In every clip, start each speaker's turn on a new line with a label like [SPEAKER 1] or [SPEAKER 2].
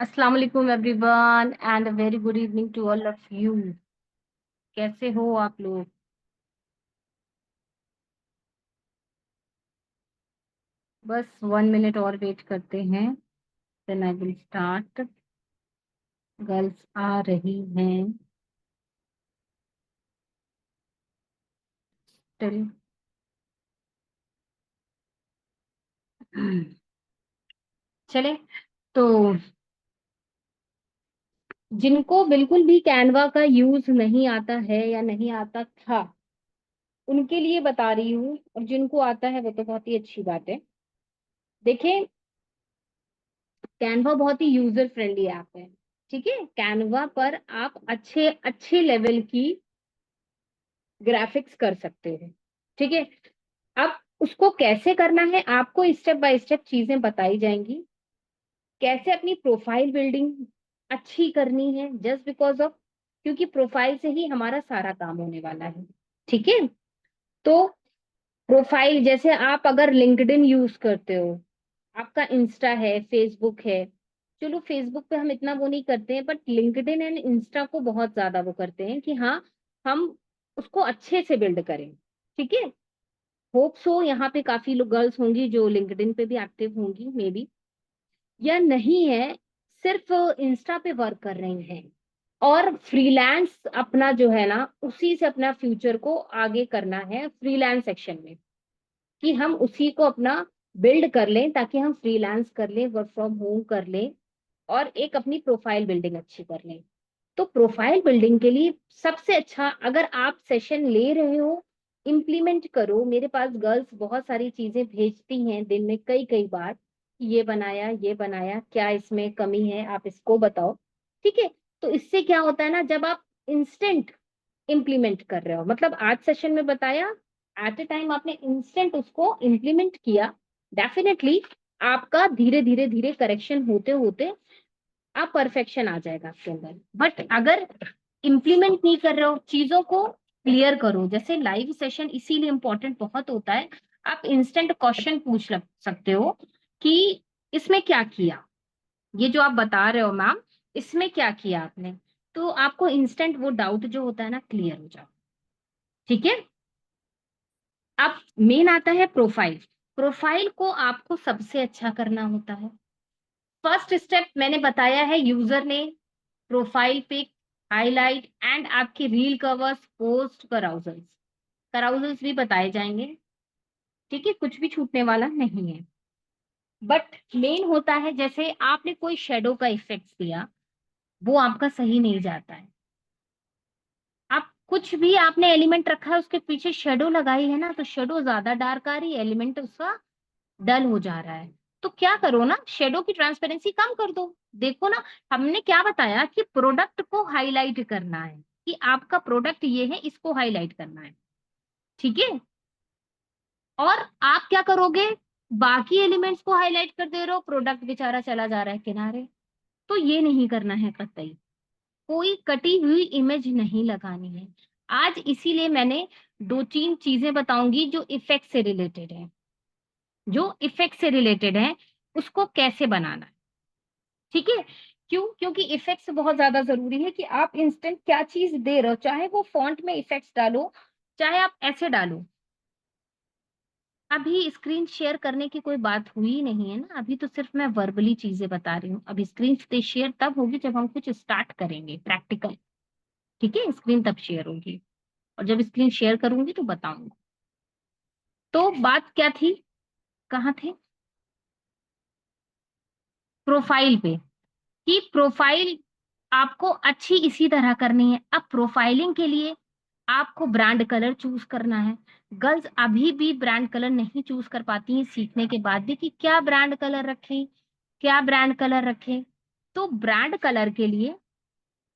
[SPEAKER 1] अस्सलाम वालेकुम everyone and very good evening to all of you. कैसे हो आप लोग? बस 1 मिनट और वेट करते हैं, then I will start. Girls आ रही हैं टिल। चले तो जिनको बिल्कुल भी कैनवा का यूज नहीं आता है या नहीं आता था, उनके लिए बता रही हूँ, और जिनको आता है वो तो बहुत ही अच्छी बात है। देखें, कैनवा बहुत ही यूजर फ्रेंडली ऐप है। ठीक है, कैनवा पर आप अच्छे अच्छे लेवल की ग्राफिक्स कर सकते हो। ठीक है, अब उसको कैसे करना है आपको स्टेप बाय स्टेप चीजें बताई जाएंगी। कैसे अपनी प्रोफाइल बिल्डिंग अच्छी करनी है, जस्ट बिकॉज ऑफ, क्योंकि प्रोफाइल से ही हमारा सारा काम होने वाला है। ठीक है, तो प्रोफाइल जैसे आप अगर लिंक्डइन यूज करते हो, आपका इंस्टा है, फेसबुक है। चलो फेसबुक पे हम इतना वो नहीं करते हैं, बट लिंक्डइन एंड इंस्टा को बहुत ज्यादा वो करते हैं कि हाँ, हम उसको अच्छे से बिल्ड करें। ठीक है, होप सो यहाँ पे काफी लोग गर्ल्स होंगी जो लिंक्डइन पे भी एक्टिव होंगी मे बी, या नहीं है, सिर्फ इंस्टा पे वर्क कर रही हैं और फ्रीलांस अपना जो है ना, उसी से अपना फ्यूचर को आगे करना है फ्रीलांस सेक्शन में, कि हम उसी को अपना बिल्ड कर लें ताकि हम फ्रीलांस कर लें, वर्क फ्रॉम होम कर लें और एक अपनी प्रोफाइल बिल्डिंग अच्छी कर लें। तो प्रोफाइल बिल्डिंग के लिए सबसे अच्छा, अगर आप सेशन ले रहे हो, इम्प्लीमेंट करो। मेरे पास गर्ल्स बहुत सारी चीजें भेजती हैं दिन में कई कई बार, ये बनाया ये बनाया, क्या इसमें कमी है आप इसको बताओ। ठीक है, तो इससे क्या होता है ना, जब आप इंस्टेंट इम्प्लीमेंट कर रहे हो, मतलब आज सेशन में बताया, एट ए टाइम आपने इंस्टेंट उसको इम्प्लीमेंट किया, डेफिनेटली आपका धीरे धीरे धीरे करेक्शन होते होते आप परफेक्शन आ जाएगा आपके अंदर। बट अगर इम्प्लीमेंट नहीं कर रहे हो, चीजों को क्लियर करो। जैसे लाइव सेशन इसीलिए इंपॉर्टेंट बहुत होता है। आप इंस्टेंट क्वेश्चन सकते हो कि इसमें क्या किया, ये जो आप बता रहे हो मैम, इसमें क्या किया आपने, तो आपको इंस्टेंट वो डाउट जो होता है ना क्लियर हो जाए। ठीक है, अब मेन आता है प्रोफाइल। प्रोफाइल को आपको सबसे अच्छा करना होता है। फर्स्ट स्टेप मैंने बताया है, यूजर ने प्रोफाइल पिक, हाईलाइट एंड आपके रील कवर्स, पोस्ट, कराउजल्स। कराउजल्स भी बताए जाएंगे। ठीक है, कुछ भी छूटने वाला नहीं है। बट मेन होता है, जैसे आपने कोई शेडो का इफेक्ट दिया, वो आपका सही नहीं जाता है। आप कुछ भी आपने एलिमेंट रखा है, उसके पीछे शेडो लगाई है ना, तो शेडो ज्यादा डार्क आ रही है, एलिमेंट उसका डल हो जा रहा है। तो क्या करो ना, शेडो की ट्रांसपेरेंसी कम कर दो। देखो ना, हमने क्या बताया कि प्रोडक्ट को हाईलाइट करना है, कि आपका प्रोडक्ट ये है, इसको हाईलाइट करना है। ठीक है, और आप क्या करोगे, बाकी एलिमेंट्स को हाईलाइट कर दे रहे हो, प्रोडक्ट बेचारा चला जा रहा है किनारे। तो ये नहीं करना है कतई। कोई कटी हुई इमेज नहीं लगानी है। आज इसीलिए मैंने दो तीन चीजें बताऊंगी जो इफेक्ट से रिलेटेड है, जो इफेक्ट से रिलेटेड है, उसको कैसे बनाना है। ठीक है, क्यों? क्योंकि इफेक्ट्स बहुत ज्यादा जरूरी है कि आप इंस्टेंट क्या चीज दे रहे हो, चाहे वो फॉन्ट में इफेक्ट्स डालो, चाहे आप ऐसे डालो। अभी स्क्रीन शेयर करने की कोई बात हुई नहीं है ना, अभी तो सिर्फ मैं वर्बली चीजें बता रही हूँ। अभी स्क्रीन शेयर तब होगी जब हम कुछ स्टार्ट करेंगे प्रैक्टिकल। ठीक है, स्क्रीन तब शेयर होगी, और जब स्क्रीन शेयर करूंगी तो बताऊंगी। तो बात क्या थी, कहाँ थे? प्रोफाइल पे, कि प्रोफाइल आपको अच्छी इसी तरह करनी है। अब प्रोफाइलिंग के लिए आपको ब्रांड कलर चूज करना है। गर्ल्स अभी भी ब्रांड कलर नहीं चूज कर पाती हैं सीखने के बाद भी, कि क्या ब्रांड कलर रखें, क्या ब्रांड कलर रखें। तो ब्रांड कलर के लिए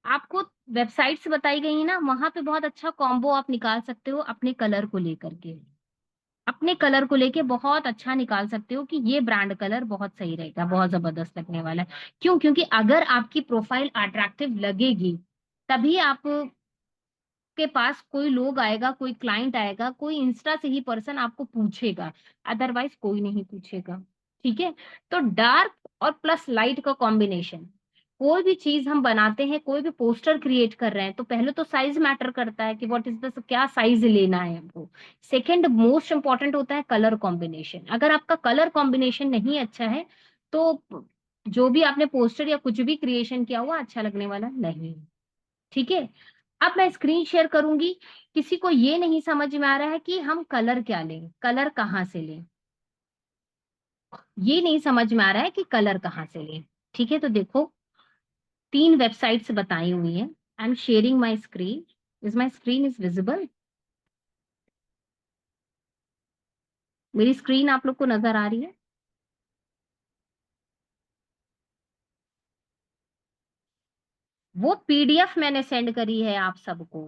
[SPEAKER 1] आपको वेबसाइट्स बताई गई है ना, वहां पे बहुत अच्छा कॉम्बो आप निकाल सकते हो अपने कलर को लेकर के। अपने कलर को लेके बहुत अच्छा निकाल सकते हो कि ये ब्रांड कलर बहुत सही रहेगा, बहुत जबरदस्त लगने वाला है। क्यों? क्योंकि अगर आपकी प्रोफाइल अट्रैक्टिव लगेगी, तभी आप के पास कोई लोग आएगा, कोई क्लाइंट आएगा, कोई इंस्टा से ही पर्सन आपको पूछेगा, अदरवाइज कोई नहीं पूछेगा। ठीक है, तो डार्क और प्लस लाइट का कॉम्बिनेशन, कोई भी चीज हम बनाते हैं, कोई भी पोस्टर क्रिएट कर रहे हैं, तो पहले तो साइज मैटर करता है कि व्हाट इज द, क्या साइज लेना है हमको। सेकंड मोस्ट इंपॉर्टेंट होता है कलर कॉम्बिनेशन। अगर आपका कलर कॉम्बिनेशन नहीं अच्छा है तो जो भी आपने पोस्टर या कुछ भी क्रिएशन किया हुआ अच्छा लगने वाला नहीं है। ठीक है। अब मैं स्क्रीन शेयर करूंगी। किसी को ये नहीं समझ में आ रहा है कि हम कलर क्या लें, कलर कहाँ से लें, ये नहीं समझ में आ रहा है कि कलर कहाँ से लें। ठीक है, तो देखो 3 वेबसाइट्स बताई हुई हैं। I am sharing my screen. Is my screen is visible? मेरी स्क्रीन आप लोग को नजर आ रही है? वो पीडीएफ मैंने सेंड करी है आप सबको।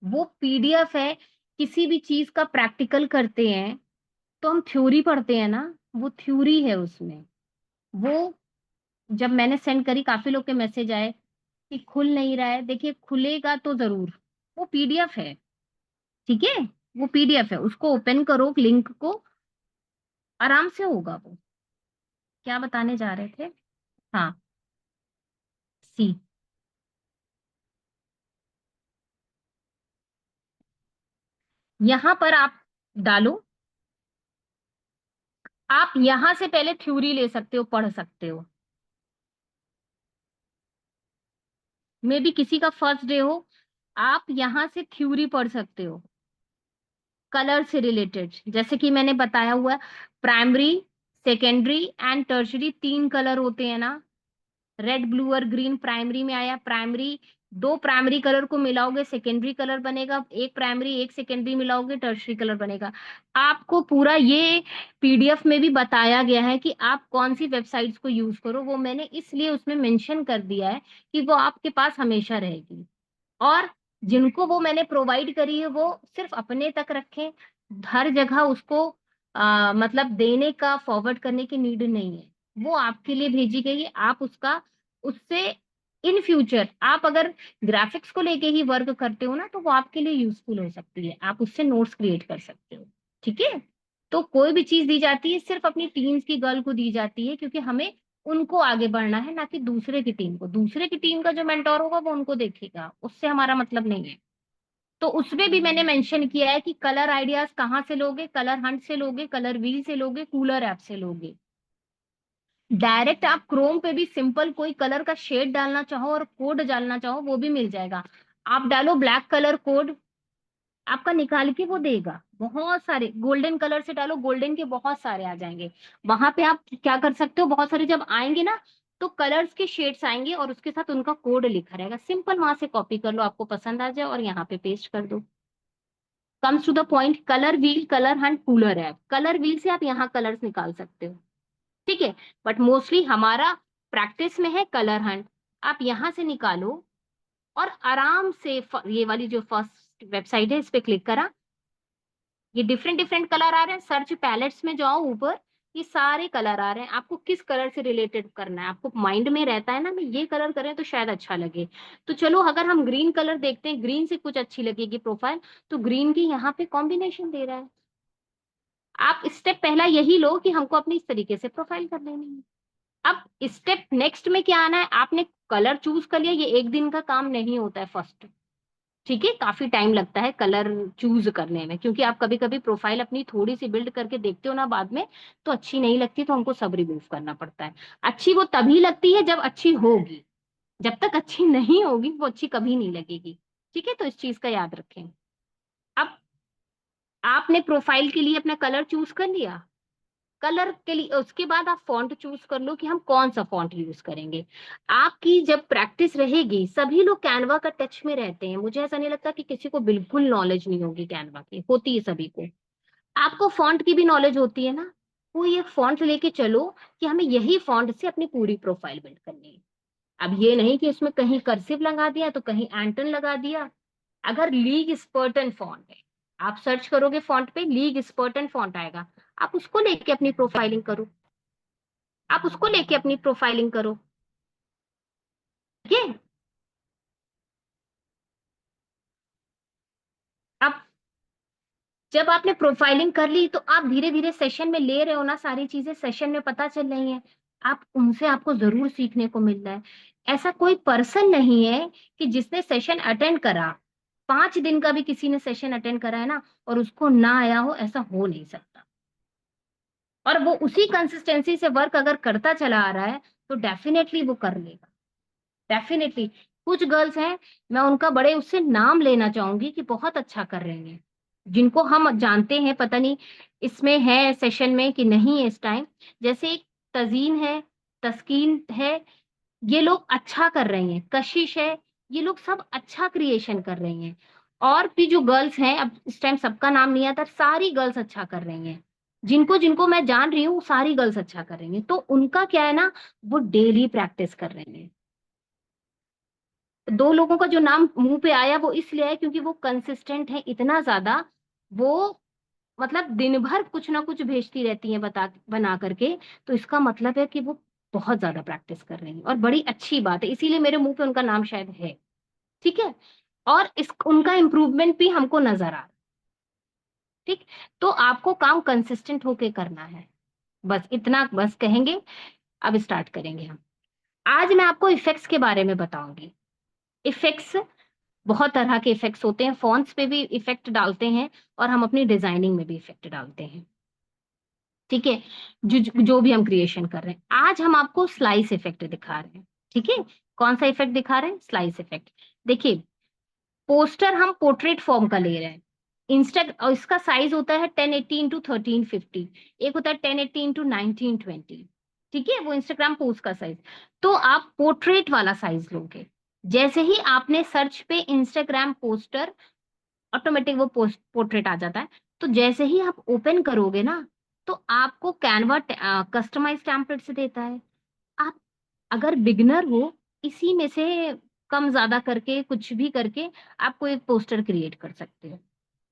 [SPEAKER 1] वो पीडीएफ है। किसी भी चीज का प्रैक्टिकल करते हैं तो हम थ्योरी पढ़ते हैं ना, वो थ्योरी है उसमें। वो जब मैंने सेंड करी, काफी लोग के मैसेज आए कि खुल नहीं रहा है। देखिए खुलेगा तो जरूर, वो पीडीएफ है। ठीक है, वो पीडीएफ है, उसको ओपन करो, लिंक को, आराम से होगा वो। क्या बताने जा रहे थे? हाँ, सी। यहां पर आप डालो। आप यहां से पहले थ्योरी ले सकते हो, पढ़ सकते हो। मे बी किसी का फर्स्ट डे हो, आप यहां से थ्योरी पढ़ सकते हो कलर से रिलेटेड। जैसे कि मैंने बताया हुआ, primary, secondary and tertiary 3 colour होते हैं ना। रेड, ब्लू और ग्रीन प्राइमरी में आया। प्राइमरी, 2 प्राइमरी कलर को मिलाओगे सेकेंडरी कलर बनेगा, एक प्राइमरी एक सेकेंडरी मिलाओगे टर्शरी कलर बनेगा। आपको पूरा ये पीडीएफ में भी बताया गया है कि आप कौन सी वेबसाइट्स को यूज करो। वो मैंने इसलिए उसमें मेंशन कर दिया है कि वो आपके पास हमेशा रहेगी। और जिनको वो मैंने प्रोवाइड करी है वो सिर्फ अपने तक रखें। हर जगह उसको मतलब देने का, फॉरवर्ड करने की नीड नहीं है। वो आपके लिए भेजी गई है, आप उसका, उससे इन फ्यूचर आप अगर ग्राफिक्स को लेके ही वर्क करते हो ना, तो वो आपके लिए यूजफुल हो सकती है। आप उससे नोट्स क्रिएट कर सकते हो। ठीक है। तो कोई भी चीज दी जाती है सिर्फ अपनी टीम्स की गर्ल को दी जाती है, क्योंकि हमें उनको आगे बढ़ना है, ना कि दूसरे की टीम को। दूसरे की टीम का जो मेंटोर होगा वो उनको देखेगा, उससे हमारा मतलब नहीं है। तो उसमें भी मैंने मेंशन किया है कि कलर आइडियाज कहाँ से लोगे, कलर हंट से लोगे, कलर व्हील से लोगे, कूलर ऐप से लोगे। डायरेक्ट आप क्रोम पे भी सिंपल कोई कलर का शेड डालना चाहो और कोड डालना चाहो वो भी मिल जाएगा। आप डालो ब्लैक कलर कोड, आपका निकाल के वो देगा। बहुत सारे गोल्डन कलर से डालो, गोल्डन के बहुत सारे आ जाएंगे। वहां पे आप क्या कर सकते हो, बहुत सारे जब आएंगे ना, तो कलर्स के शेड्स आएंगे और उसके साथ उनका कोड लिखा रहेगा। सिंपल वहां से कॉपी कर लो, आपको पसंद आ जाए और यहाँ पे पेस्ट कर दो। Comes to the point, colour wheel, colour hunt, cooler है। कलर व्हील से आप यहाँ कलर्स निकाल सकते हो। ठीक है। बट मोस्टली हमारा प्रैक्टिस में है कलर हंट। आप यहाँ से निकालो और आराम से ये वाली जो फर्स्ट वेबसाइट है इस पे क्लिक करा। ये डिफरेंट डिफरेंट कलर आ रहे हैं, सर्च पैलेट्स में जाओ ऊपर, ये सारे कलर आ रहे हैं। आपको किस कलर से रिलेटेड करना है, आपको माइंड में रहता है ना, मैं ये कलर करें तो शायद अच्छा लगे। तो चलो अगर हम ग्रीन कलर देखते हैं, ग्रीन से कुछ अच्छी लगेगी प्रोफाइल, तो ग्रीन की यहाँ पे कॉम्बिनेशन दे रहा है। आप स्टेप पहला यही लो कि हमको अपनी इस तरीके से प्रोफाइल कर लेनी है। अब स्टेप नेक्स्ट में क्या आना है, आपने कलर चूज कर लिया, ये एक दिन का काम नहीं होता है फर्स्ट। ठीक है, काफी टाइम लगता है कलर चूज करने में, क्योंकि आप कभी कभी प्रोफाइल अपनी थोड़ी सी बिल्ड करके देखते हो ना बाद में, तो अच्छी नहीं लगती, तो हमको सब रिमूव करना पड़ता है। अच्छी वो तभी लगती है जब अच्छी होगी। जब तक अच्छी नहीं होगी वो अच्छी कभी नहीं लगेगी। ठीक है, तो इस चीज का याद रखें। अब आपने प्रोफाइल के लिए अपना कलर चूज कर लिया। कलर के लिए उसके बाद आप फॉन्ट चूज कर लो कि हम कौन सा फॉन्ट यूज करेंगे। आपकी जब प्रैक्टिस रहेगी, सभी लोग कैनवा का टच में रहते हैं, मुझे ऐसा नहीं लगता कि किसी को बिल्कुल नॉलेज नहीं होगी कैनवा की, होती है सभी को। आपको फॉन्ट की भी नॉलेज होती है ना। कोई एक फॉन्ट लेके चलो कि हमें यही फॉन्ट से अपनी पूरी प्रोफाइल बिल्ड करनी है। अब ये नहीं कि उसमें कहीं कर्सिव लगा दिया तो कहीं एंटन लगा दिया। अगर लीग स्पर्टन फॉन्ट है, आप सर्च करोगे फॉन्ट पे, लीग स्पर्टन फॉन्ट आएगा, आप उसको लेके अपनी प्रोफाइलिंग करो। आप उसको लेके अपनी प्रोफाइलिंग करो। ठीक है। अब जब आपने प्रोफाइलिंग कर ली तो आप धीरे धीरे सेशन में ले रहे हो ना, सारी चीजें सेशन में पता चल रही हैं। आप उनसे, आपको जरूर सीखने को मिल रहा है। ऐसा कोई पर्सन नहीं है कि जिसने सेशन अटेंड करा, 5 दिन का भी किसी ने सेशन अटेंड करा है ना, और उसको ना आया हो, ऐसा हो नहीं सकता। और वो उसी कंसिस्टेंसी से वर्क अगर करता चला आ रहा है, तो डेफिनेटली वो कर लेगा, डेफिनेटली। कुछ गर्ल्स हैं, मैं उनका बड़े उससे नाम लेना चाहूंगी कि बहुत अच्छा कर रही हैं, जिनको हम जानते हैं, पता नहीं इसमें है सेशन में कि नहीं है इस टाइम। जैसे एक तजीन है, तस्कीन है, ये लोग अच्छा कर रही हैं, कशिश है, ये लोग सब अच्छा क्रिएशन कर रही हैं। और भी जो गर्ल्स हैं, अब इस टाइम सबका नाम नहीं आता, सारी गर्ल्स अच्छा कर रही हैं, जिनको जिनको मैं जान रही हूँ सारी गर्ल्स अच्छा कर रही हैं। तो उनका क्या है ना, वो डेली प्रैक्टिस कर रहे हैं। दो लोगों का जो नाम मुंह पे आया वो इसलिए है क्योंकि वो कंसिस्टेंट है इतना ज्यादा, वो मतलब दिन भर कुछ ना कुछ भेजती रहती हैं बता बना करके। तो इसका मतलब है कि वो बहुत ज्यादा प्रैक्टिस कर रही हैं, और बड़ी अच्छी बात है, इसीलिए मेरे मुंह पे उनका नाम शायद है। ठीक है। और इस उनका इम्प्रूवमेंट भी हमको नजर आ रहा है। ठीक। तो आपको काम कंसिस्टेंट होके करना है, बस इतना बस कहेंगे। अब स्टार्ट करेंगे हम। आज मैं आपको इफेक्ट्स के बारे में बताऊंगी। इफेक्ट्स, बहुत तरह के इफेक्ट्स होते हैं, फॉन्ट्स पे भी इफेक्ट डालते हैं, और हम अपनी डिजाइनिंग में भी इफेक्ट डालते हैं। ठीक है। जो जो भी हम क्रिएशन कर रहे हैं, आज हम आपको स्लाइस इफेक्ट दिखा रहे हैं। ठीक है। कौन सा इफेक्ट दिखा रहे हैं? Slice effect. देखिए, पोस्टर हम पोर्ट्रेट फॉर्म का ले रहे हैं। इंस्टा, और इसका साइज होता है 1080 इंटू 1350, एक होता है 1080 इंटू 1920। ठीक है, वो इंस्टाग्राम पोस्ट का साइज। तो आप पोर्ट्रेट वाला साइज लोगे। जैसे ही आपने सर्च पे इंस्टाग्राम पोस्टर, ऑटोमेटिक वो पोस्ट पोर्ट्रेट आ जाता है। तो जैसे ही आप ओपन करोगे ना, तो आपको कैनवा कस्टमाइज टेम्पलेट से देता है। आप अगर बिगनर हो, इसी में से कम ज्यादा करके कुछ भी करके आपको एक पोस्टर क्रिएट कर सकते हो।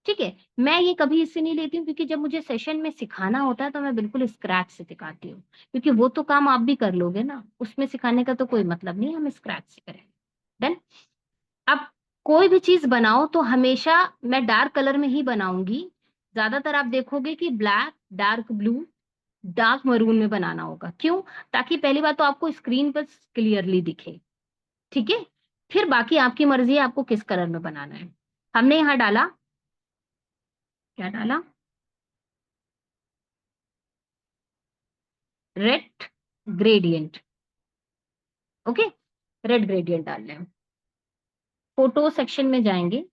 [SPEAKER 1] ठीक है। मैं ये कभी इससे नहीं लेती हूँ, क्योंकि जब मुझे सेशन में सिखाना होता है तो मैं बिल्कुल स्क्रैच से सिखाती हूँ, क्योंकि वो तो काम आप भी कर लोगे ना, उसमें सिखाने का तो कोई मतलब नहीं, हम स्क्रैच से करें। डन। अब कोई भी चीज बनाओ तो हमेशा मैं डार्क कलर में ही बनाऊंगी। ज्यादातर आप देखोगे कि black, dark blue, dark maroon में बनाना होगा। क्यों? ताकि पहली बात तो आपको स्क्रीन पर क्लियरली दिखे। ठीक है। फिर बाकी आपकी मर्जी है आपको किस कलर में बनाना है। हमने यहाँ डाला, क्या डाला? Red gradient. Okay. Red gradient डाल रहे हैं। फोटो सेक्शन में जाएंगे।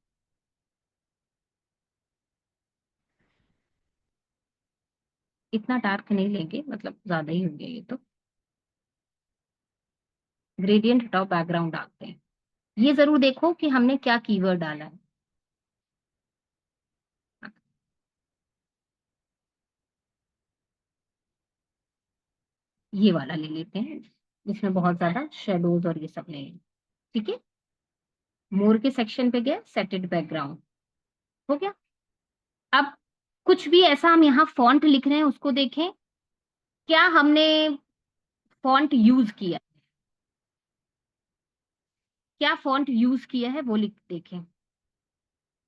[SPEAKER 1] इतना डार्क नहीं लेंगे, मतलब ज्यादा ही होंगे ये तो। ग्रेडियंट हटाओ, बैकग्राउंड डालते हैं। ये जरूर देखो कि हमने क्या कीवर्ड डाला है। ये वाला ले लेते हैं, जिसमें बहुत ज्यादा शेडोज और ये सब नहीं है। ठीक है। मोर के सेक्शन पे गए, सेटेड बैकग्राउंड हो गया। अब कुछ भी ऐसा हम यहाँ फॉन्ट लिख रहे हैं उसको देखें, क्या हमने फॉन्ट यूज किया, क्या फॉन्ट यूज किया है वो लिख देखें।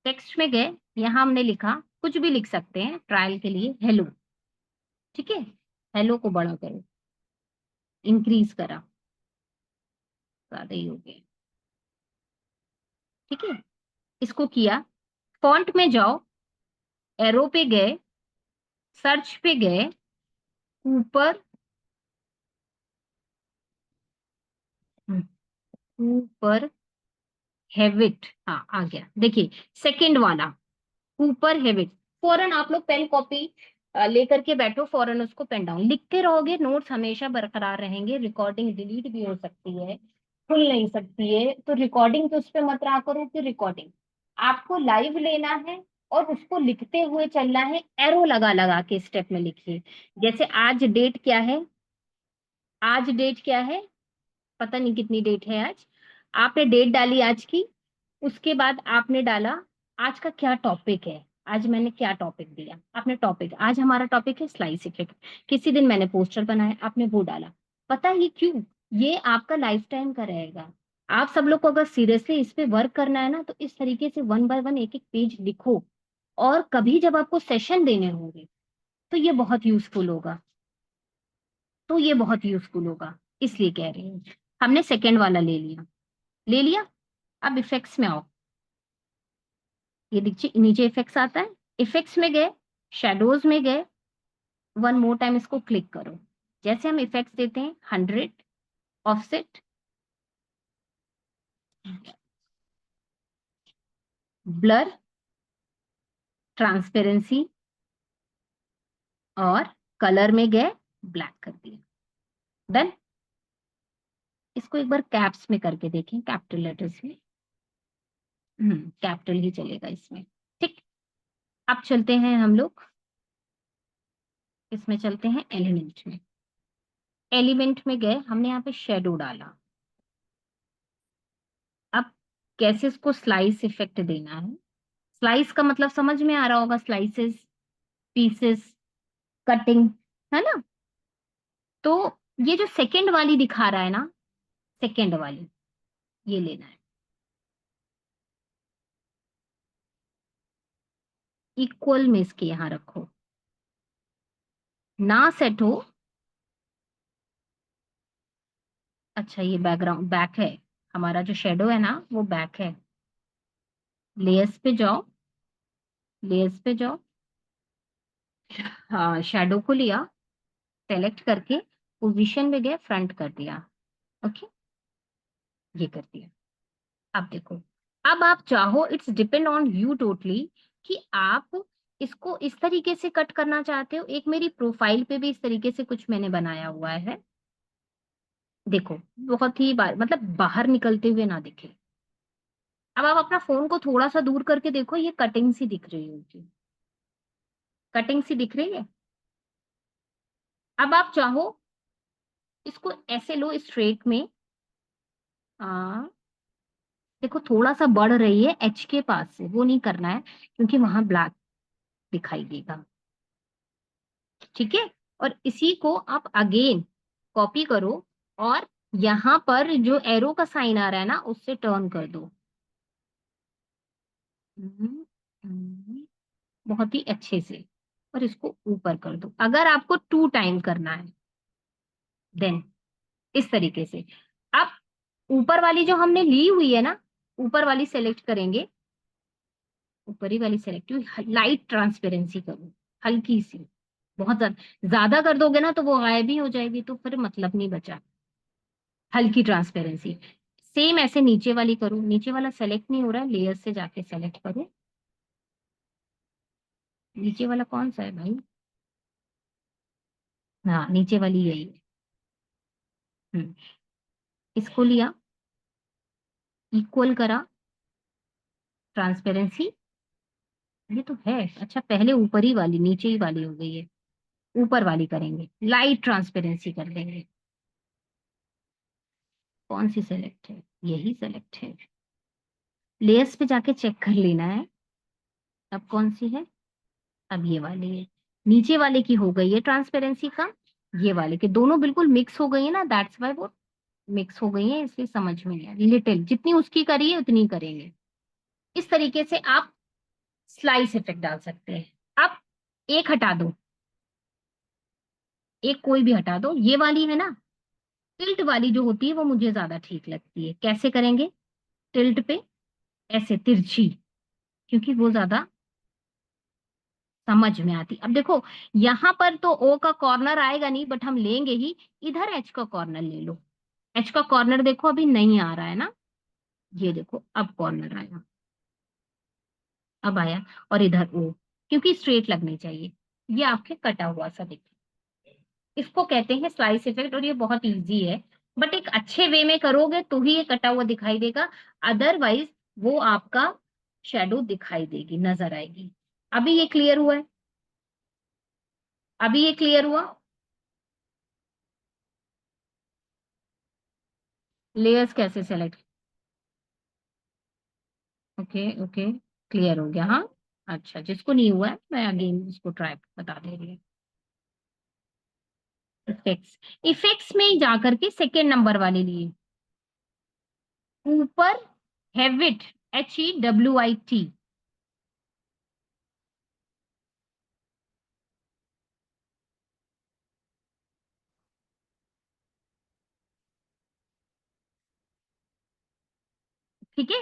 [SPEAKER 1] टेक्स्ट में गए, यहाँ हमने लिखा, कुछ भी लिख सकते हैं ट्रायल के लिए, हेलो। ठीक है। हेलो को बड़ा करो, इंक्रीज करा, ज्यादा ही हो गया। ठीक है। इसको किया, फॉन्ट में जाओ, एरो पे गए, सर्च पे गए, ऊपर, ऊपर हैविट, हाँ आ गया। देखिए, सेकंड वाला, ऊपर हैविट। फौरन आप लोग पेन कॉपी लेकर के बैठो, फौरन उसको पेन डाउन लिखते रहोगे, नोट्स हमेशा बरकरार रहेंगे। रिकॉर्डिंग डिलीट भी हो सकती है, खुल नहीं सकती है, तो रिकॉर्डिंग तो उस पर मत रहा करो कि रिकॉर्डिंग आपको लाइव लेना है, और उसको लिखते हुए चलना है, एरो लगा लगा के स्टेप में लिखिए। जैसे आज डेट क्या है, आज डेट क्या है, पता नहीं कितनी डेट है आज, आपने डेट डाली आज की, उसके बाद आपने डाला आज का क्या टॉपिक है। आज मैंने क्या टॉपिक दिया, आपने टॉपिक, आज हमारा टॉपिक है स्लाइस इफेक्ट। किसी दिन मैंने पोस्टर बनाया, आपने वो डाला। पता है ये क्यों? ये आपका लाइफ टाइम का रहेगा। आप सब लोग को अगर सीरियसली इस पे वर्क करना है ना, तो इस तरीके से वन बाय वन एक एक पेज लिखो, और कभी जब आपको सेशन देने होंगे तो ये बहुत यूजफुल होगा, तो ये बहुत यूजफुल होगा, इसलिए कह रही हूँ। हमने सेकेंड वाला ले लिया, ले लिया। अब इफेक्ट्स में आओ, ये देखिए नीचे इफेक्ट्स आता है, इफेक्ट्स में गए, शेडोज में गए, वन मोर टाइम इसको क्लिक करो। जैसे हम इफेक्ट्स देते हैं 100, ऑफसेट, ब्लर, ट्रांसपेरेंसी, और कलर में गए, ब्लैक कर दिया, डन। इसको एक बार कैप्स में करके देखें, कैपिटल लेटर्स में। कैपिटल ही चलेगा इसमें, ठीक। अब चलते हैं हम लोग, इसमें चलते हैं एलिमेंट में। एलिमेंट में गए, हमने यहाँ पे शेडो डाला। अब कैसे इसको स्लाइस इफेक्ट देना है, स्लाइस का मतलब समझ में आ रहा होगा, स्लाइसेस, पीसेस, कटिंग, है ना। तो ये जो सेकंड वाली दिखा रहा है ना, सेकंड वाली, ये लेना है। इक्वल में इसके यहां रखो, ना सेट हो। अच्छा ये बैकग्राउंड बैक है, हमारा जो शेडो है ना वो बैक है। लेयर्स पे जाओ, लेयर्स पे जाओ, हाँ शेडो को लिया, सेलेक्ट करके पोजीशन में गए, फ्रंट कर दिया, ओके, ये कर दिया। अब देखो, अब आप चाहो, it's depend on you totally, कि आप इसको इस तरीके से कट करना चाहते हो। एक मेरी प्रोफाइल पे भी इस तरीके से कुछ मैंने बनाया हुआ है, देखो, बहुत ही मतलब बाहर निकलते हुए ना दिखे। अब आप अपना फोन को थोड़ा सा दूर करके देखो, ये कटिंग सी दिख रही होगी, कटिंग सी दिख रही है। अब आप चाहो इसको ऐसे लो, स्ट्रेट में, आ, देखो थोड़ा सा बढ़ रही है एच के पास से, वो नहीं करना है क्योंकि वहां ब्लैक दिखाई देगा, ठीक है। और इसी को आप अगेन कॉपी करो, और यहां पर जो एरो का साइन आ रहा है ना, उससे टर्न कर दो। हम्म, हम्म, बहुत ही अच्छे से, और इसको ऊपर कर दो। अगर आपको 2 टाइम करना है देन इस तरीके से। अब ऊपर वाली जो हमने ली हुई है ना, ऊपर वाली सेलेक्ट करेंगे, ऊपर ही वाली सेलेक्ट हुई, लाइट ट्रांसपेरेंसी करो, हल्की सी, बहुत ज्यादा ज्यादा कर दोगे ना तो वो गायब ही हो जाएगी, तो फिर मतलब नहीं बचा। हल्की ट्रांसपेरेंसी, सेम ऐसे नीचे वाली करो, नीचे वाला सेलेक्ट नहीं हो रहा है, लेयर से जाके सेलेक्ट करो। नीचे वाला कौन सा है भाई, हाँ नीचे वाली यही है। हम्म, इसको लिया, इक्वल करा, ट्रांसपेरेंसी, ये तो है, अच्छा पहले ऊपर ही वाली, नीचे ही वाली हो गई है, ऊपर वाली करेंगे, लाइट ट्रांसपेरेंसी कर देंगे। कौन सी सेलेक्ट है, यही सेलेक्ट है। लेयर्स पे जाके चेक कर लेना है, अब कौन सी है, अब ये वाली है। नीचे वाले की हो गई है ट्रांसपेरेंसी का, ये वाले के दोनों बिल्कुल मिक्स हो गई है ना, दैट्स वाई वो मिक्स हो गई है, इसलिए समझ में नहीं है। लिटिल जितनी उसकी करी है उतनी करेंगे। इस तरीके से आप स्लाइस इफेक्ट डाल सकते हैं। अब एक हटा दो, एक कोई भी हटा दो, ये वाली है ना, टिल्ट वाली जो होती है वो मुझे ज्यादा ठीक लगती है। कैसे करेंगे, टिल्ट पे ऐसे तिरछी, क्योंकि वो ज्यादा समझ में आती। अब देखो यहां पर तो ओ का कॉर्नर आएगा नहीं, बट हम लेंगे ही, इधर एच का कॉर्नर ले लो। एच का कॉर्नर देखो अभी नहीं आ रहा है ना, ये देखो अब कॉर्नर आया, अब आया, और इधर ओ, क्योंकि स्ट्रेट लगनी चाहिए, ये आपके कटा हुआ सा दिखे। इसको कहते हैं स्लाइस इफेक्ट, और ये बहुत इजी है, बट एक अच्छे वे में करोगे तो ही ये कटा हुआ दिखाई देगा, अदरवाइज वो आपका शेडो दिखाई देगी, नजर आएगी। अभी ये क्लियर हुआ है, अभी ये क्लियर हुआ। लेयर्स कैसे सेलेक्ट, ओके ओके, क्लियर हो गया, हाँ। अच्छा जिसको नहीं हुआ है मैं अगेन इसको ट्राई बता दे रही हूँ। इफेक्ट्स, इफेक्ट्स में ही जाकर के सेकेंड नंबर वाले लिए, ऊपर हैविट, HEWIT, ठीक है,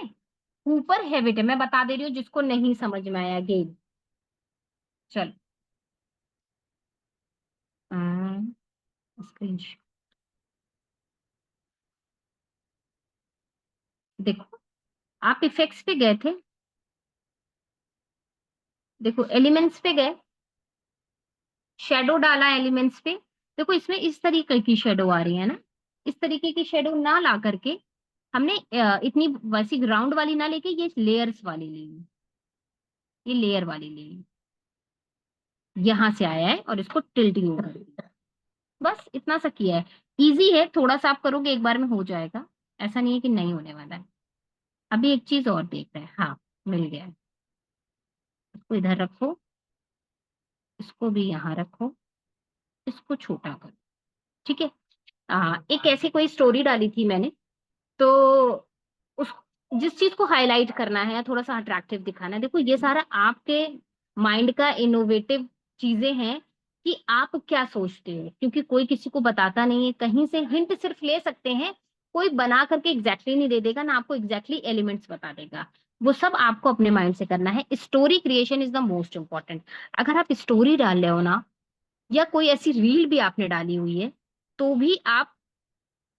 [SPEAKER 1] ऊपर हैबिट है, मैं बता दे रही हूँ जिसको नहीं समझ में आया गेम। चल, स्क्रीन, देखो, आप इफेक्ट्स पे गए थे, देखो एलिमेंट्स पे गए, शेडो डाला एलिमेंट्स पे। देखो इसमें इस तरीके की शेडो आ रही है ना, इस तरीके की शेडो ना ला करके हमने इतनी वैसी ग्राउंड वाली ना लेके ये लेयर्स वाली ली, ये लेयर वाली ली, यहां से आया है और इसको टिल्टिंग कर दिया। बस इतना सा किया है। इजी है, थोड़ा सा आप करोगे एक बार में हो जाएगा, ऐसा नहीं है कि नहीं होने वाला है। अभी एक चीज और देख रहे हैं, हाँ मिल गया है। इसको इधर रखो, इसको भी यहाँ रखो, इसको छोटा करो। ठीक है, एक ऐसी कोई स्टोरी डाली थी मैंने, तो उस जिस चीज को हाईलाइट करना है या थोड़ा सा अट्रैक्टिव दिखाना है, देखो ये सारा आपके माइंड का इनोवेटिव चीजें हैं कि आप क्या सोचते हो, क्योंकि कोई किसी को बताता नहीं है, कहीं से हिंट सिर्फ ले सकते हैं। कोई बना करके एग्जैक्टली नहीं दे देगा ना, आपको एग्जैक्टली एलिमेंट्स बता देगा। वो सब आपको अपने माइंड से करना है। Story creation is the most important. अगर आप स्टोरी डाल रहे हो ना, या कोई ऐसी रील भी आपने डाली हुई है, तो भी आप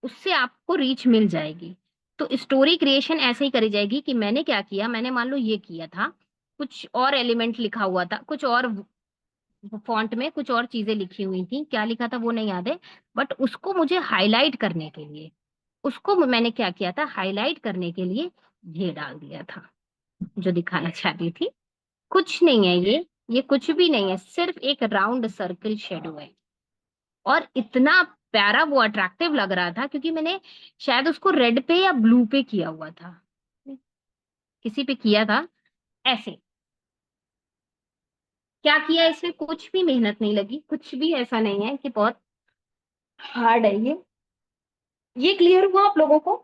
[SPEAKER 1] उससे आपको रीच मिल जाएगी। तो स्टोरी क्रिएशन ऐसे ही करी जाएगी कि मैंने क्या किया, मैंने मान लो ये किया था, कुछ और एलिमेंट लिखा हुआ था, कुछ और फॉन्ट में कुछ और चीजें लिखी हुई थी, क्या लिखा था वो नहीं याद है, बट उसको मुझे हाईलाइट करने के लिए, उसको मैंने क्या किया था, हाईलाइट करने के लिए ये डाल दिया था जो दिखाना चाहती थी। कुछ नहीं है ये कुछ भी नहीं है, सिर्फ एक राउंड सर्कल शेडो है। और इतना प्यारा वो अट्रैक्टिव लग रहा था, क्योंकि मैंने शायद उसको रेड पे या ब्लू पे किया हुआ था, किसी पे किया था ऐसे। क्या किया, इसमें कुछ भी मेहनत नहीं लगी, कुछ भी ऐसा नहीं है कि बहुत हार्ड है ये क्लियर हुआ आप लोगों को?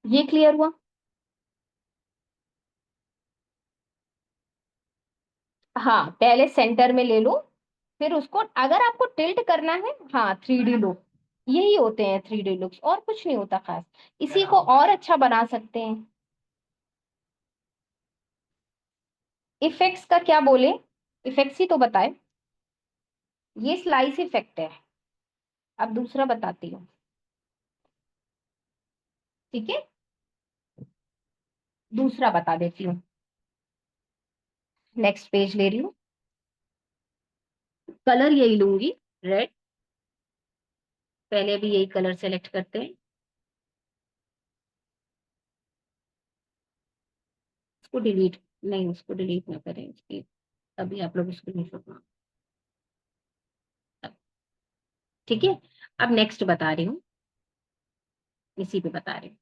[SPEAKER 1] ये क्लियर हुआ? हाँ, पहले सेंटर में ले लो, फिर उसको अगर आपको टिल्ट करना है, हाँ 3D लुक, यही होते हैं 3D लुक्स, और कुछ नहीं होता खास। इसी को और अच्छा बना सकते हैं। इफेक्ट्स का क्या बोले, इफेक्ट्स ही तो बताए, ये स्लाइस इफेक्ट है। अब दूसरा बताती हूँ, ठीक है, दूसरा बता देती हूँ। नेक्स्ट पेज ले रही हूँ, कलर यही लूंगी, रेड। पहले भी यही कलर सेलेक्ट करते हैं, उसको डिलीट, नहीं उसको डिलीट ना करें इसकी, अभी आप लोग उसको नहीं छोड़ना। ठीक है, अब नेक्स्ट बता रही हूँ, इसी पे बता रही हूँ,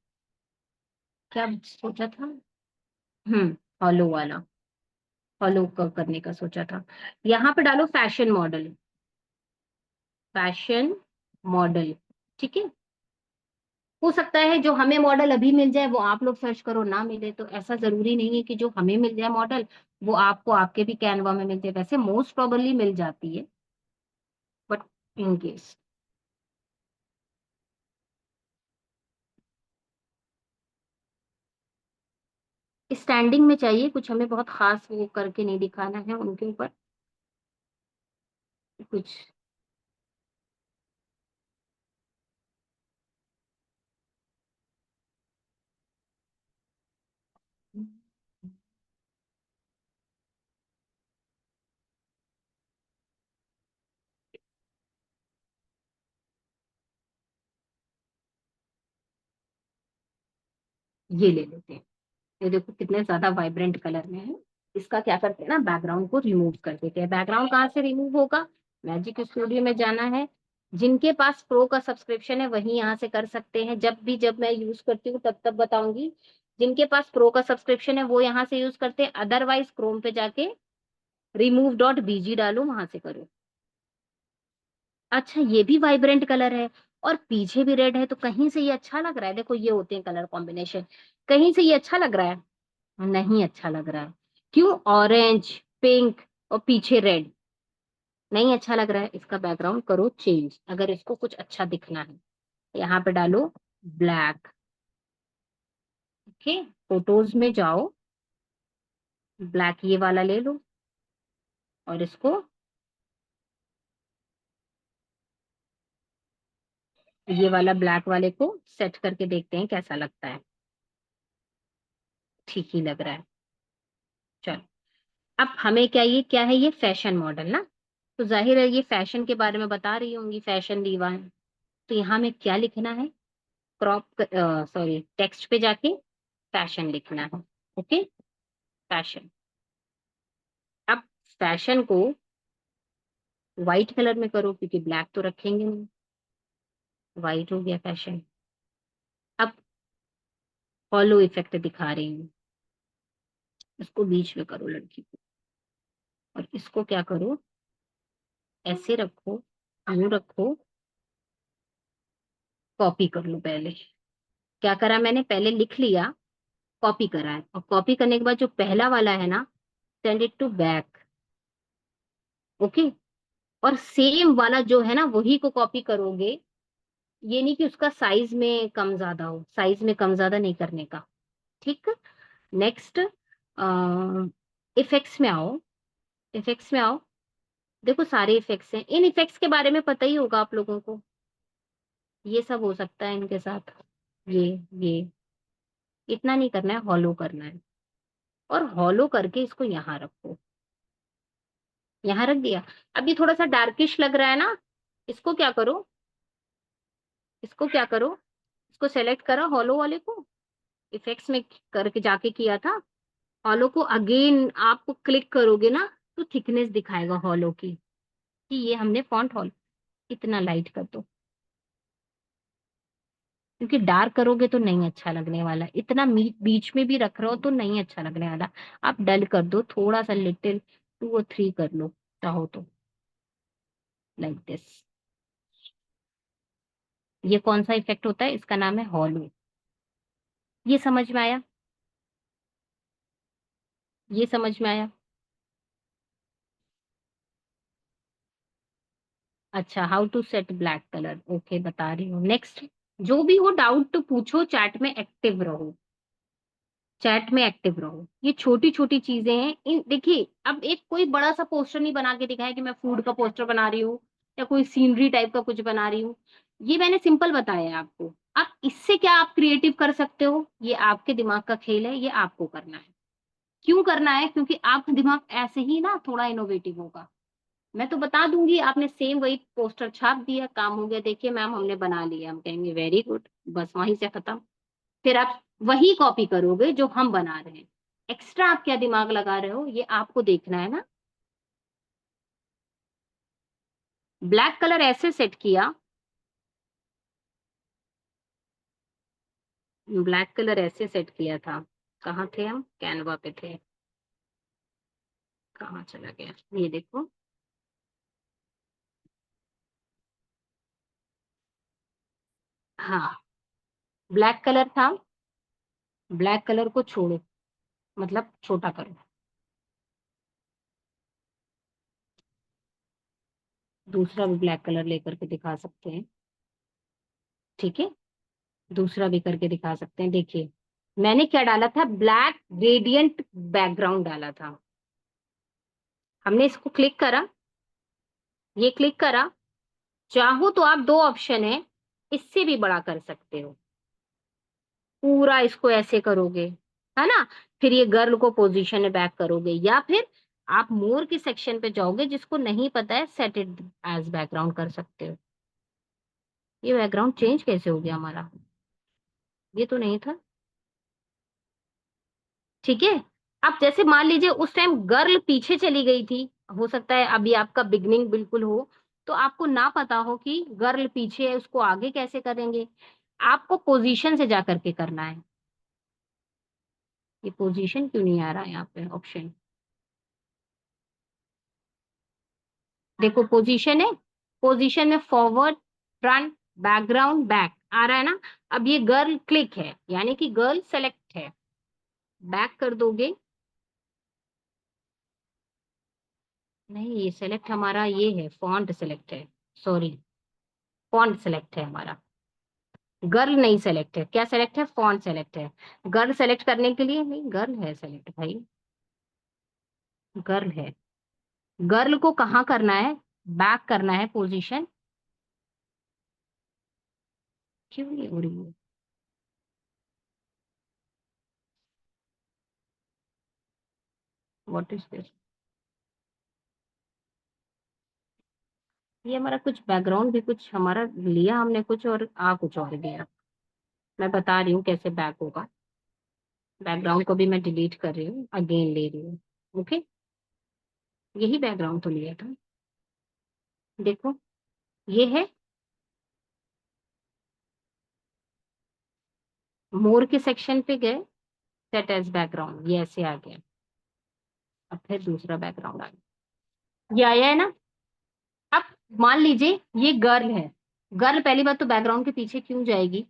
[SPEAKER 1] क्या सोचा था। हॉलो वाला, हॉलो करने का सोचा था। यहाँ पे डालो फैशन मॉडल, फैशन मॉडल, ठीक है। हो सकता है जो हमें मॉडल अभी मिल जाए वो आप लोग सर्च करो ना मिले, तो ऐसा जरूरी नहीं है कि जो हमें मिल जाए मॉडल वो आपको आपके भी कैनवा में मिल जाए, वैसे मोस्ट प्रोबेबली मिल जाती है, बट इन केस। स्टैंडिंग में चाहिए कुछ, हमें बहुत खास वो करके नहीं दिखाना है उनके ऊपर कुछ। ये ले लेते हैं, ये देखो कितने ज्यादा वाइब्रेंट कलर में है। इसका क्या करते हैं ना, बैकग्राउंड को रिमूव कर देते हैं। बैकग्राउंड कहाँ से रिमूव होगा, मैजिक स्टूडियो में जाना है। जिनके पास प्रो का सब्सक्रिप्शन है वही यहाँ से कर सकते हैं, जब मैं यूज करती हूँ तब तब बताऊंगी। जिनके पास प्रो का सब्सक्रिप्शन है वो यहाँ से यूज करते हैं, अदरवाइज क्रोम पे जाके remove.bg डालो, वहां से करो। अच्छा, ये भी वाइब्रेंट कलर है और पीछे भी रेड है, तो कहीं से ये अच्छा लग रहा है, देखो ये होते हैं कलर कॉम्बिनेशन, कहीं से ये अच्छा लग रहा है, नहीं अच्छा लग रहा है। क्यों, ऑरेंज, पिंक और पीछे रेड, नहीं अच्छा लग रहा है। इसका बैकग्राउंड करो चेंज, अगर इसको कुछ अच्छा दिखना है। यहाँ पे डालो ब्लैक, ओके, फोटोज में जाओ, ब्लैक ये वाला ले लो और इसको, ये वाला ब्लैक वाले को सेट करके देखते हैं कैसा लगता है। ठीक ही लग रहा है। चलो, अब हमें क्या, ये फैशन मॉडल ना, तो जाहिर है ये फैशन के बारे में बता रही होंगी, फैशन दीवा है। तो यहाँ में क्या लिखना है, क्रॉप सॉरी टेक्स्ट पे जाके फैशन लिखना है। Okay, fashion. अब फैशन को व्हाइट कलर में करो क्योंकि ब्लैक तो रखेंगे नहीं। व्हाइट हो गया फैशन। अब हॉलो इफेक्ट दिखा रही हूँ, इसको बीच में करो लड़की को, और इसको क्या करो, ऐसे रखो, यूं रखो, कॉपी कर लो। पहले क्या करा मैंने, पहले लिख लिया, कॉपी करा है, और कॉपी करने के बाद जो पहला वाला है ना, send it to back. Okay, और सेम वाला जो है ना वही को कॉपी करोगे। ये नहीं कि उसका साइज में कम ज्यादा हो, साइज में कम ज्यादा नहीं करने का। ठीक। नेक्स्ट, इफेक्ट्स में आओ, इफेक्ट्स में आओ। देखो सारे इफेक्ट्स हैं, इन इफेक्ट्स के बारे में पता ही होगा आप लोगों को, ये सब हो सकता है इनके साथ। ये ये इतना नहीं करना है, हॉलो करना है, और हॉलो करके इसको यहाँ रखो। यहाँ रख दिया। अब ये थोड़ा सा डार्किश लग रहा है ना, इसको क्या करो, इसको क्या करो, इसको सेलेक्ट करो हॉलो वाले को, इफेक्ट्स में करके जाके किया था, हॉलो को अगेन आप क्लिक करोगे ना, तो थिकनेस दिखाएगा हॉलो की, कि ये हमने फॉन्ट हॉल। इतना लाइट कर दो, क्योंकि डार्क करोगे तो नहीं अच्छा लगने वाला, इतना बीच में भी रख रहे हो तो नहीं अच्छा लगने वाला। आप डल कर दो थोड़ा सा, लिटिल 2 और 3 कर लो चाहो तो, लाइक दिस। ये कौन सा इफेक्ट होता है, इसका नाम है हॉलो। ये समझ में आया, ये समझ में आया। अच्छा, how to set black colour, okay बता रही हूँ। नेक्स्ट, जो भी हो डाउट तो पूछो, चैट में एक्टिव रहो, चैट में एक्टिव रहो। ये छोटी छोटी चीजें हैं, इन देखिए, अब एक कोई बड़ा सा पोस्टर नहीं बना के दिखाया कि मैं फूड का पोस्टर बना रही हूँ या कोई सीनरी टाइप का कुछ बना रही हूँ। ये मैंने सिंपल बताया है आपको। आप इससे क्या आप क्रिएटिव कर सकते हो, ये आपके दिमाग का खेल है, ये आपको करना है। क्यों करना है, क्योंकि आपका दिमाग ऐसे ही ना थोड़ा इनोवेटिव होगा। मैं तो बता दूंगी, आपने सेम वही पोस्टर छाप दिया, काम हो गया, देखिए मैम हमने बना लिया, हम कहेंगे वेरी गुड, बस वहीं से खत्म। फिर आप वही कॉपी करोगे जो हम बना रहे हैं। एक्स्ट्रा आप क्या दिमाग लगा रहे हो, ये आपको देखना है ना। ब्लैक कलर ऐसे सेट किया, ब्लैक कलर ऐसे सेट किया था। कहाँ थे हम, कैनवा पे थे, कहाँ चला गया, ये देखो। हाँ, ब्लैक कलर था, ब्लैक कलर को छोड़ो, मतलब छोटा करो। दूसरा भी ब्लैक कलर लेकर के दिखा सकते हैं, ठीक है, दूसरा भी करके दिखा सकते हैं। देखिए मैंने क्या डाला था, ब्लैक ग्रेडियंट बैकग्राउंड डाला था। हमने इसको क्लिक करा, ये क्लिक करा, चाहो तो आप दो ऑप्शन है, इससे भी बड़ा कर सकते हो, पूरा इसको ऐसे करोगे, है ना। फिर ये गर्ल को पोजीशन में बैक करोगे, या फिर आप मोर के सेक्शन पे जाओगे, जिसको नहीं पता है सेट इट एज बैकग्राउंड कर सकते हो। ये बैकग्राउंड चेंज कैसे हो गया हमारा, ये तो नहीं था। ठीक है। अब जैसे मान लीजिए उस टाइम गर्ल पीछे चली गई थी, हो सकता है अभी आपका बिगनिंग बिल्कुल हो, तो आपको ना पता हो कि गर्ल पीछे है, उसको आगे कैसे करेंगे। आपको पोजीशन से जा करके करना है। ये पोजीशन क्यों नहीं आ रहा है यहाँ पे ऑप्शन, देखो पोजीशन है, पोजीशन में फॉरवर्ड, फ्रंट, बैकग्राउंड, बैक आ रहा है ना। अब ये गर्ल क्लिक है, यानी कि गर्ल सेलेक्ट है, बैक कर दोगे। नहीं, ये सेलेक्ट हमारा ये है, फॉन्ट सेलेक्ट है, सॉरी, फॉन्ट सेलेक्ट है हमारा। गर्ल नहीं सेलेक्ट है, क्या सेलेक्ट है, फॉन्ट सेलेक्ट है। गर्ल सेलेक्ट करने के लिए, नहीं गर्ल है सेलेक्ट भाई, गर्ल है। गर्ल को कहाँ करना है, बैक करना है पोजीशन। क्यों नहीं हो रही है? What is this? ये हमारा कुछ बैकग्राउंड भी कुछ हमारा लिया हमने कुछ और आ कुछ और गया। मैं बता रही हूँ कैसे बैक होगा। बैकग्राउंड को भी मैं डिलीट कर रही हूँ, अगेन ले रही हूँ। ओके, यही बैकग्राउंड तो लिया था। देखो, ये है। मोर के सेक्शन पे गए, सेट एज बैकग्राउंड, ये ऐसे आ गया। अब फिर दूसरा बैकग्राउंड आ गया, ये आया है ना। अब मान लीजिए ये गर्ल है। गर्ल पहली बात तो बैकग्राउंड के पीछे क्यों जाएगी,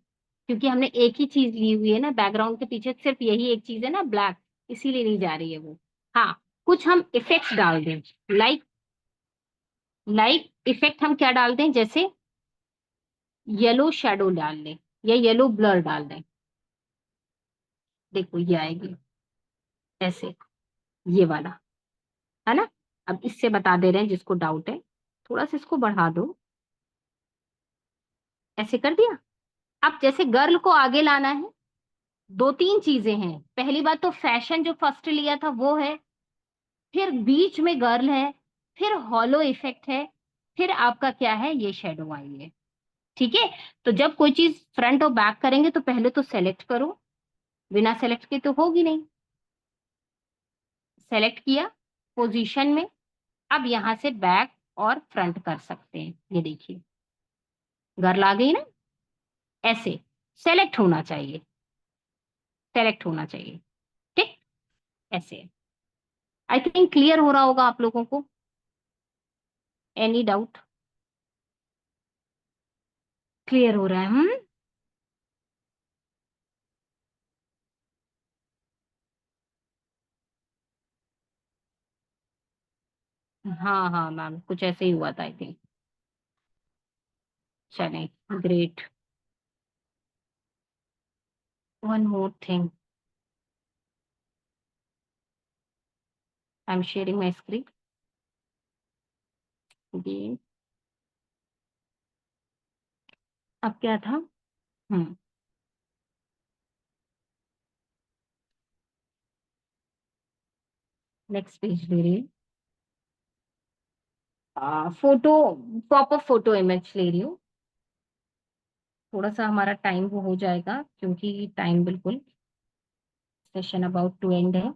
[SPEAKER 1] क्योंकि हमने एक ही चीज ली हुई है ना, बैकग्राउंड के पीछे सिर्फ यही एक चीज है ना, ब्लैक, इसीलिए नहीं जा रही है वो। हाँ, कुछ हम इफेक्ट्स डाल दें। लाइक, इफेक्ट हम क्या डाल दें, जैसे येलो शेडो डाल लें या येलो ब्लर डाल दें। देखो ये आएगी ऐसे, ये वाला, है ना। अब इससे बता दे रहे हैं जिसको डाउट है, थोड़ा सा इसको बढ़ा दो, ऐसे कर दिया। अब जैसे गर्ल को आगे लाना है, दो तीन चीजें हैं। पहली बात तो फैशन जो फर्स्ट लिया था वो है, फिर बीच में गर्ल है, फिर हॉलो इफेक्ट है, फिर आपका क्या है, ये शेडो आई है। ठीक है। तो जब कोई चीज फ्रंट और बैक करेंगे तो पहले तो सेलेक्ट करो, बिना सेलेक्ट के तो होगी नहीं। सेलेक्ट किया पोजीशन में, अब यहां से बैक और फ्रंट कर सकते हैं। ये देखिए, गर्ल आ गई ना, ऐसे सेलेक्ट होना चाहिए, सेलेक्ट होना चाहिए। ठीक, ऐसे। आई थिंक क्लियर हो रहा होगा आप लोगों को। Any doubt? क्लियर हो रहा है? हाँ हाँ मैम, कुछ ऐसे ही हुआ था आई थिंक। चले, great. One more thing, I am sharing my screen. ये अब क्या था? हम्म, नेक्स्ट पेज ले रही हूँ। फोटो, पॉपअप फोटो इमेज ले रही हूँ। थोड़ा सा हमारा टाइम वो हो जाएगा क्योंकि टाइम बिल्कुल, सेशन अबाउट टू एंड है।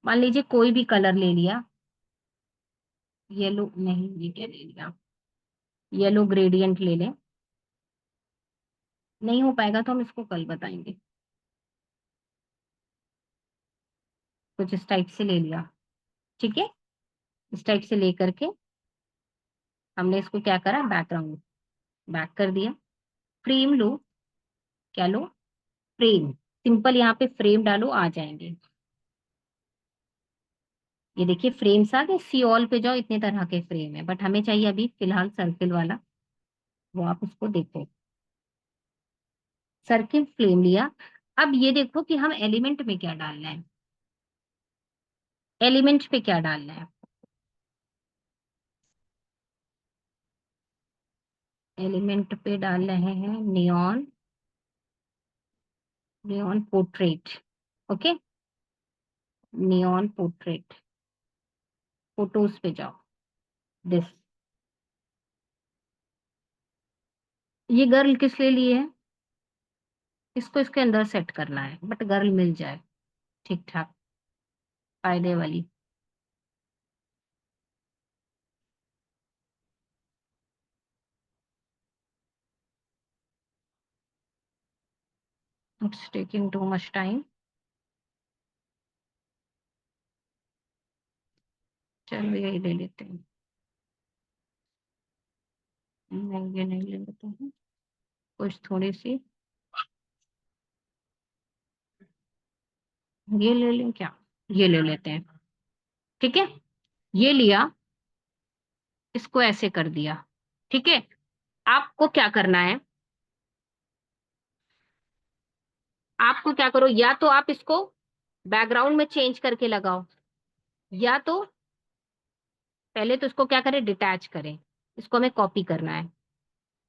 [SPEAKER 1] मान लीजिए कोई भी कलर ले लिया, येलो नहीं, ये क्या ले लिया, येलो ग्रेडियंट ले लें। नहीं हो पाएगा तो हम इसको कल बताएंगे। कुछ इस टाइप से ले लिया, ठीक है। इस टाइप से लेकर के हमने इसको क्या करा, बैकग्राउंड बैक कर दिया। फ्रेम लो, क्या लो, फ्रेम। सिंपल यहाँ पे फ्रेम डालो, आ जाएंगे। ये देखिए फ्रेम्स आ गए, सी ऑल पे जाओ, इतने तरह के फ्रेम है, बट हमें चाहिए अभी फिलहाल सर्किल वाला, वो आप उसको देखो। सर्किल फ्रेम लिया। अब ये देखो कि हम एलिमेंट में क्या डालना है, एलिमेंट पे क्या डालना है। एलिमेंट पे डाल रहे हैं neon, neon portrait. Okay, neon portrait, photos पे जाओ, दिस। ये गर्ल किस लिए लिए है, इसको इसके अंदर सेट करना है, बट गर्ल मिल जाए ठीक ठाक, फायदे वाली। It's taking too much time. चलो यही ले लेते हैं। नहीं, ये नहीं ले लेते हैं, कुछ थोड़ी सी, ये ले लें क्या, ये ले लेते हैं। ठीक है, ये लिया, इसको ऐसे कर दिया। ठीक है। आपको क्या करना है, आपको क्या करो, या तो आप इसको बैकग्राउंड में चेंज करके लगाओ, या तो पहले तो इसको क्या करें, डिटैच करें। इसको हमें कॉपी करना है,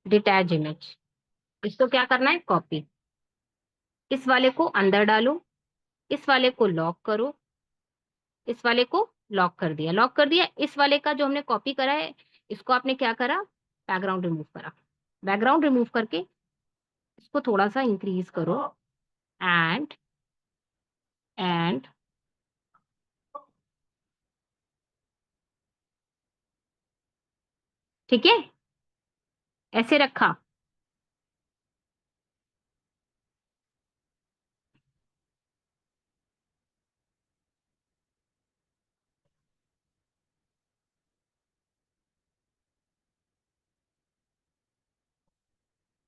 [SPEAKER 1] डिटैच इमेज। इसको क्या करना है, कॉपी। इस वाले को अंदर डालो, इस वाले को लॉक करो, इस वाले को लॉक कर दिया, लॉक कर दिया। इस वाले का जो हमने कॉपी करा है, इसको आपने क्या करा, बैकग्राउंड रिमूव करा। बैकग्राउंड रिमूव करके इसको थोड़ा सा इंक्रीज करो, एंड एंड ठीक है, ऐसे रखा।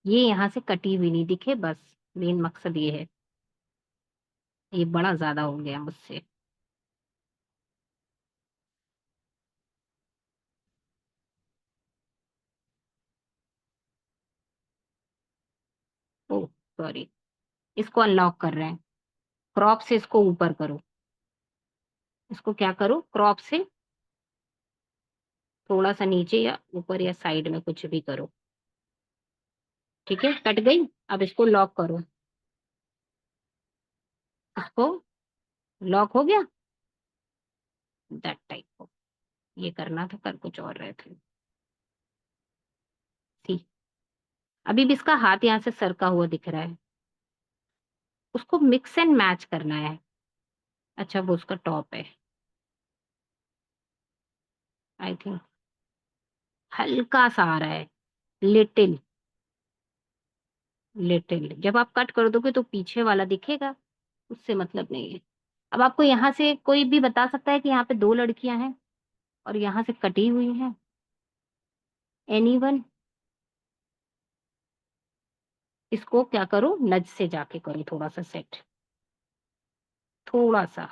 [SPEAKER 1] ये यहां से कटी हुई नहीं दिखे, बस मेन मकसद ये है। ये बड़ा ज्यादा हो गया मुझसे। ओ सॉरी, इसको अनलॉक कर रहे हैं। क्रॉप से इसको ऊपर करो, इसको क्या करो, क्रॉप से थोड़ा सा नीचे या ऊपर या साइड में कुछ भी करो। ठीक है, कट गई। अब इसको लॉक करो, इसको लॉक हो गया, दैट टाइप को ये करना था, कर कुछ और रहे थे। सी, अभी भी इसका हाथ यहाँ से सरका हुआ दिख रहा है, उसको मिक्स एंड मैच करना है। अच्छा, वो उसका टॉप है, आई थिंक हल्का सा आ रहा है, लिटिल, लिटिल। जब आप कट कर दोगे तो पीछे वाला दिखेगा, उससे मतलब नहीं है। अब आपको यहाँ से कोई भी बता सकता है कि यहाँ पे दो लड़कियां हैं और यहाँ से कटी हुई हैं, एनीवन? इसको क्या करो, नज से जाके करो थोड़ा सा सेट, थोड़ा सा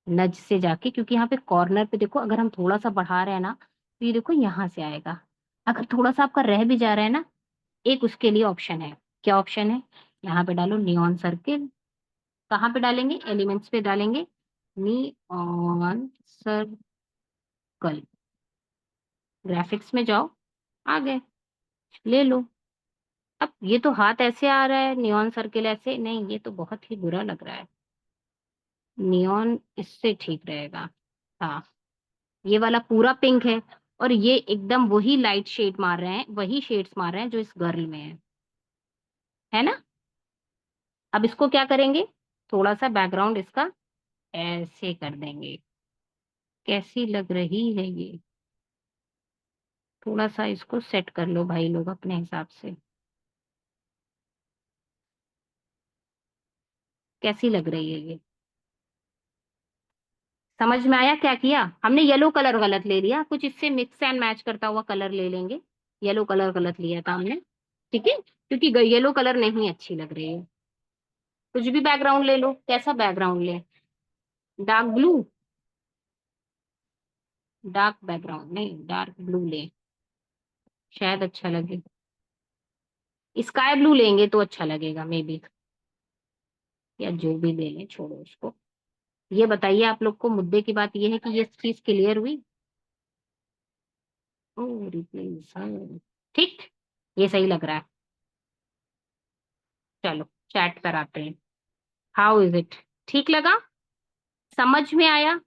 [SPEAKER 1] नज से जाके, क्योंकि यहाँ पे कॉर्नर पे देखो, अगर हम थोड़ा सा बढ़ा रहे हैं ना तो ये देखो यहाँ से आएगा। अगर थोड़ा सा आपका रह भी जा रहा है ना, एक उसके लिए ऑप्शन है। क्या ऑप्शन है, यहाँ पे डालो नियॉन सर्किल। कहाँ पे डालेंगे, एलिमेंट्स पे डालेंगे, नियॉन सर्कल। ग्राफिक्स में जाओ, आ गए, ले लो। अब ये तो हाथ ऐसे आ रहा है, नियॉन सर्किल ऐसे नहीं, ये तो बहुत ही बुरा लग रहा है। नियॉन इससे ठीक रहेगा। हाँ, ये वाला पूरा पिंक है, और ये एकदम वही लाइट शेड मार रहे हैं, वही शेड्स मार रहे हैं जो इस गर्ल में है ना। अब इसको क्या करेंगे, थोड़ा सा बैकग्राउंड इसका ऐसे कर देंगे। कैसी लग रही है ये, थोड़ा सा इसको सेट कर लो भाई लोग अपने हिसाब से। कैसी लग रही है ये, समझ में आया क्या किया हमने? येलो कलर गलत ले लिया, कुछ इससे मिक्स एंड मैच करता हुआ कलर ले लेंगे। येलो कलर गलत लिया था हमने, ठीक है, क्योंकि येलो कलर नहीं अच्छी लग रही है। कुछ भी बैकग्राउंड ले लो, कैसा बैकग्राउंड ले, डार्क ब्लू, डार्क बैकग्राउंड नहीं, डार्क ब्लू ले, शायद अच्छा लगे। स्काई ब्लू लेंगे तो अच्छा लगेगा मे बी, या जो भी ले लें, छोड़ो उसको। ये बताइए आप लोग को, मुद्दे की बात ये है कि ये चीज क्लियर हुई। ओ रिप्लेस, ठीक, ये सही लग रहा है। चलो चैट पर आते हैं, हाउ इज इट, ठीक लगा, समझ में आया?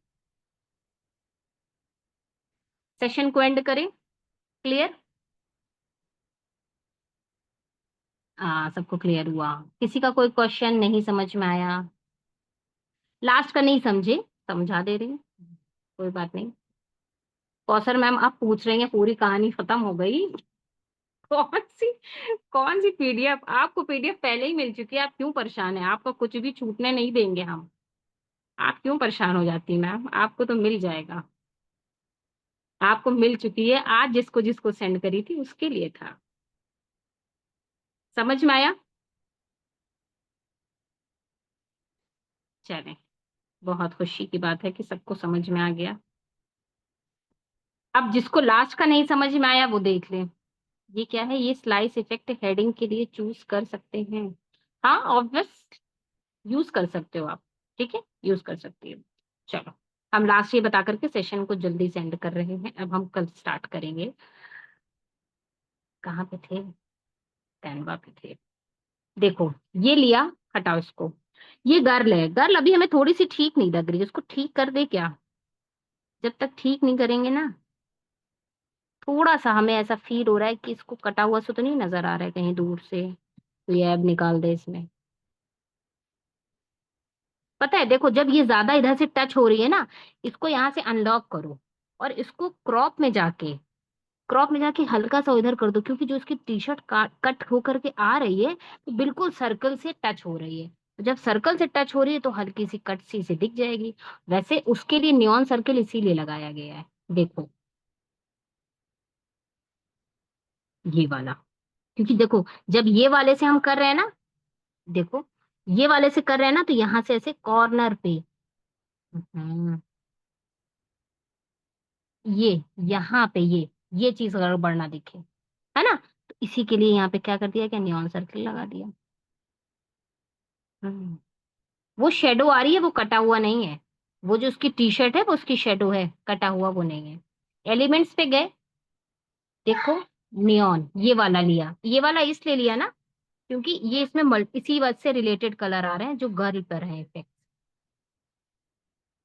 [SPEAKER 1] सेशन को एंड करें, क्लियर? सबको क्लियर हुआ, किसी का कोई क्वेश्चन नहीं समझ में आया? लास्ट का नहीं समझे, समझा दे रही हूँ, कोई बात नहीं। कौसर मैम आप पूछ रही हैं पूरी कहानी खत्म हो गई? कौन सी, कौन सी पीडीएफ? आपको पीडीएफ पहले ही मिल चुकी है, आप क्यों परेशान है? आपका कुछ भी छूटने नहीं देंगे हम। आप क्यों परेशान हो जाती हैं मैम, आपको तो मिल जाएगा। आपको मिल चुकी है, आज जिसको जिसको सेंड करी थी उसके लिए था। समझ में आया? चलें, बहुत खुशी की बात है कि सबको समझ में आ गया। अब जिसको लास्ट का नहीं समझ में आया वो देख ले। ये क्या है, ये स्लाइस इफेक्ट हेडिंग के लिए चूज कर सकते हैं। हाँ ऑब्वियस, यूज कर सकते हो आप। ठीक है, यूज कर सकती हो। चलो, हम लास्ट ये बता करके सेशन को जल्दी सेंड कर रहे हैं, अब हम कल स्टार्ट करेंगे। कहाँ पे थे, कैनवा पे थे। देखो, ये लिया, हटाओ इसको। ये गर्ल है, गर्ल अभी हमें थोड़ी सी ठीक नहीं लग रही, उसको ठीक कर दे क्या? जब तक ठीक नहीं करेंगे ना, थोड़ा सा हमें ऐसा फील हो रहा है कि इसको कटा हुआ सा तो नहीं नजर आ रहा है कहीं दूर से, ये अब निकाल दे इसमें। पता है, देखो जब ये ज्यादा इधर से टच हो रही है ना, इसको यहाँ से अनलॉक करो और इसको क्रॉप में जाके हल्का सा इधर कर दो, क्योंकि जो इसकी टी शर्ट कट होकर के आ रही है तो बिल्कुल सर्कल से टच हो रही है। तो जब सर्कल से टच हो रही है तो हल्की सी कट सी से दिख जाएगी। वैसे उसके लिए नियॉन सर्कल इसीलिए लगाया गया है। देखो ये वाला, क्योंकि देखो जब ये वाले से हम कर रहे हैं ना, देखो ये वाले से कर रहे हैं ना, तो यहाँ से ऐसे कॉर्नर पे, हम्म, ये यहाँ पे ये चीज अगर बढ़ना दिखे, है ना, तो इसी के लिए यहाँ पे क्या कर दिया, क्या नियॉन सर्कल लगा दिया। हम्म, वो शेडो आ रही है, वो कटा हुआ नहीं है। वो जो उसकी टी शर्ट है वो उसकी शेडो है, कटा हुआ वो नहीं है। एलिमेंट्स पे गए, देखो नियॉन ये वाला लिया, ये वाला इसलिए लिया ना क्योंकि ये इसमें इसी वजह से रिलेटेड कलर आ रहे हैं जो गर्ल पर है इफेक्ट।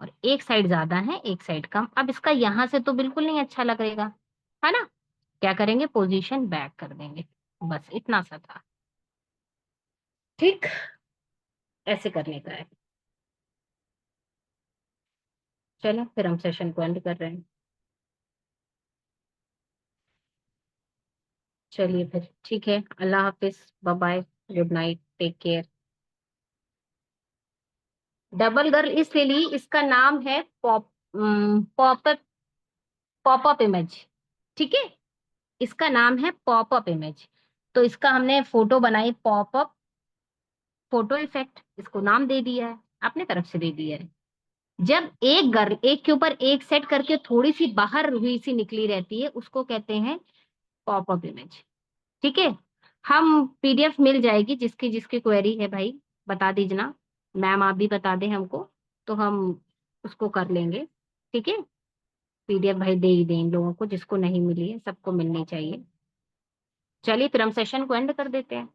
[SPEAKER 1] और एक साइड ज्यादा है एक साइड कम, अब इसका यहां से तो बिल्कुल नहीं अच्छा लगेगा, है ना। क्या करेंगे, पोजीशन बैक कर देंगे, बस इतना सा था। ठीक, ऐसे करने का है। चलो फिर हम सेशन को एंड कर रहे हैं। चलिए फिर ठीक है, अल्लाह हाफिज, bye bye, good night, take care. Double girl इसलिए ली, इसका नाम है पॉपअप, पॉपअप इमेज। ठीक है, इसका नाम है पॉपअप इमेज। तो इसका हमने फोटो बनाई, पॉपअप फोटो इफेक्ट, इसको नाम दे दिया है, अपने तरफ से दे दिया है। जब एक गर्ल एक के ऊपर एक सेट करके थोड़ी सी बाहर हुई सी निकली रहती है, उसको कहते हैं पॉपअप इमेज। ठीक है, हम पीडीएफ मिल जाएगी, जिसकी जिसकी क्वेरी है भाई बता दीजना, मैम आप भी बता दें हमको, तो हम उसको कर लेंगे। ठीक है, पीडीएफ भाई दे ही दें इन लोगों को, जिसको नहीं मिली है सबको मिलनी चाहिए। चलिए फिर हम सेशन को एंड कर देते हैं।